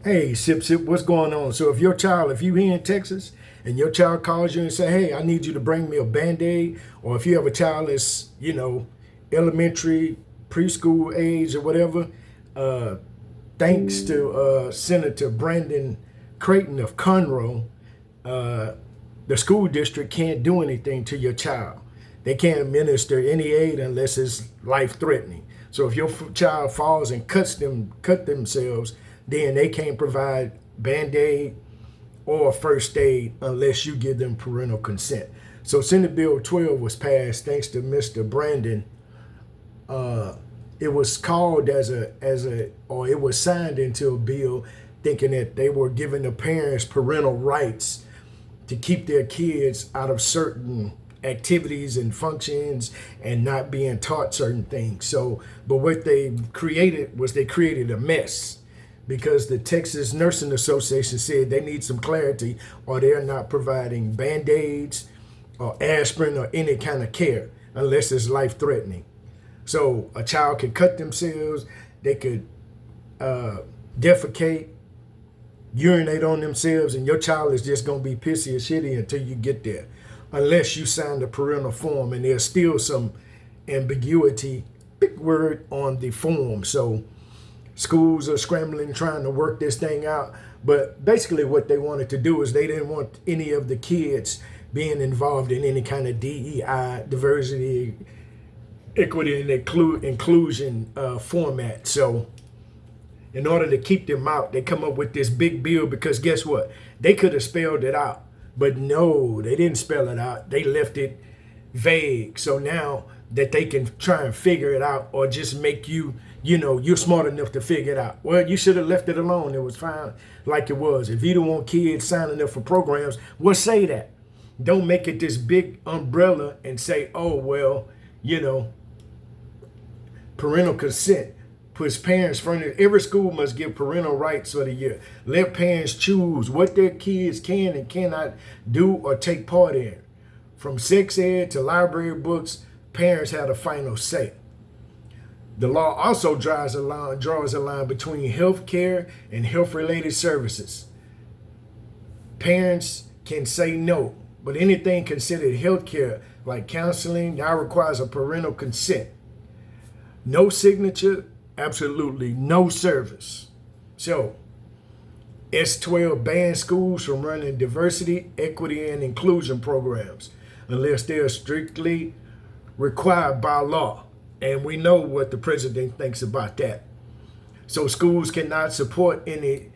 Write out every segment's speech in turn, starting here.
Hey, Sip Sip, what's going on? So if you here in Texas and your child calls you and say, hey, I need you to bring me a Band-Aid, or if you have a child that's, elementary, preschool age or whatever, uh, thanks to Senator Brandon Creighton of Conroe, uh, the school district can't do anything to your child. They can't administer any aid unless it's life threatening. So if your child falls and cut themselves, then they can't provide Band-Aid or first aid unless you give them parental consent. So Senate Bill 12 was passed thanks to Mr. Brandon. It was called or it was signed into a bill thinking that they were giving the parents parental rights to keep their kids out of certain activities and functions and not being taught certain things. So, but what they created was they created a mess because the Texas Nursing Association said they need some clarity or they're not providing Band-Aids or aspirin or any kind of care unless it's life-threatening. So a child could cut themselves, they could defecate, urinate on themselves, and your child is just going to be pissy or shitty until you get there, unless you sign the parental form, and there's still some ambiguity, big word, on the form. So schools are scrambling, trying to work this thing out. But basically what they wanted to do is they didn't want any of the kids being involved in any kind of DEI, diversity, equity, and inclusion format. So in order to keep them out, they come up with this big bill because guess what? They could have spelled it out. But no, they didn't spell it out. They left it vague. So now that they can try and figure it out or just make you're smart enough to figure it out. Well, you should have left it alone. It was fine like it was. If you don't want kids signing up for programs, well, say that. Don't make it this big umbrella and say, oh, well, parental consent puts parents first. Every school must give parental rights for the year. Let parents choose what their kids can and cannot do or take part in. From sex ed to library books, parents have the final say. The law also draws a line between health care and health-related services. Parents can say no, but anything considered health care, like counseling, now requires a parental consent. No signature, absolutely no service. So, S12 bans schools from running diversity, equity, and inclusion programs unless they are strictly required by law. And we know what the president thinks about that. So schools cannot support any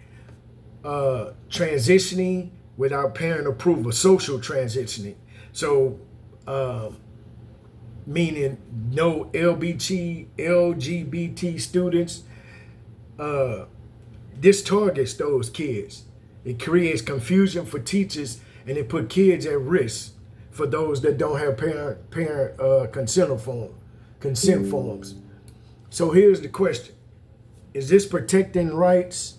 transitioning without parent approval, social transitioning. So meaning no LGBT students. This targets those kids. It creates confusion for teachers and it put kids at risk for those that don't have parent consent forms. So here's the question. Is this protecting rights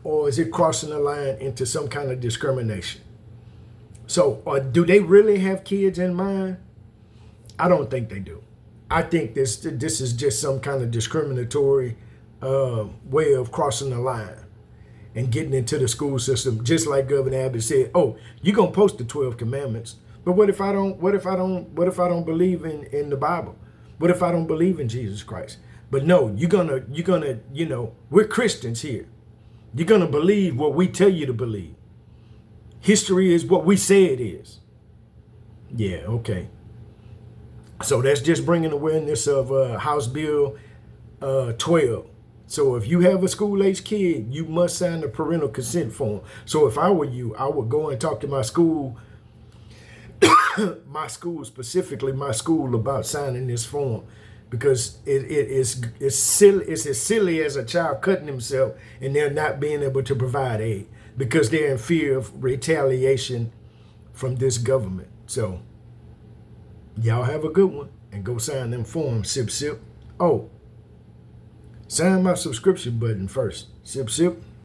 or is it crossing the line into some kind of discrimination? So do they really have kids in mind? I don't think they do. I think this is just some kind of discriminatory way of crossing the line and getting into the school system, just like Governor Abbott said, oh, you're gonna post the 12 commandments. But what if I don't believe in the Bible? What if I don't believe in Jesus Christ? But no, you're gonna, we're Christians here. You're gonna believe what we tell you to believe. History is what we say it is. Yeah, okay. So that's just bringing awareness of House Bill 12. So if you have a school-age kid, you must sign the parental consent form. So if I were you, I would go and talk to my school specifically my school about signing this form, because it's silly. It's as silly as a child cutting himself and they're not being able to provide aid because they're in fear of retaliation from this government. So y'all have a good one and go sign them forms. Sip sip. Oh, sign my subscription button first. Sip sip.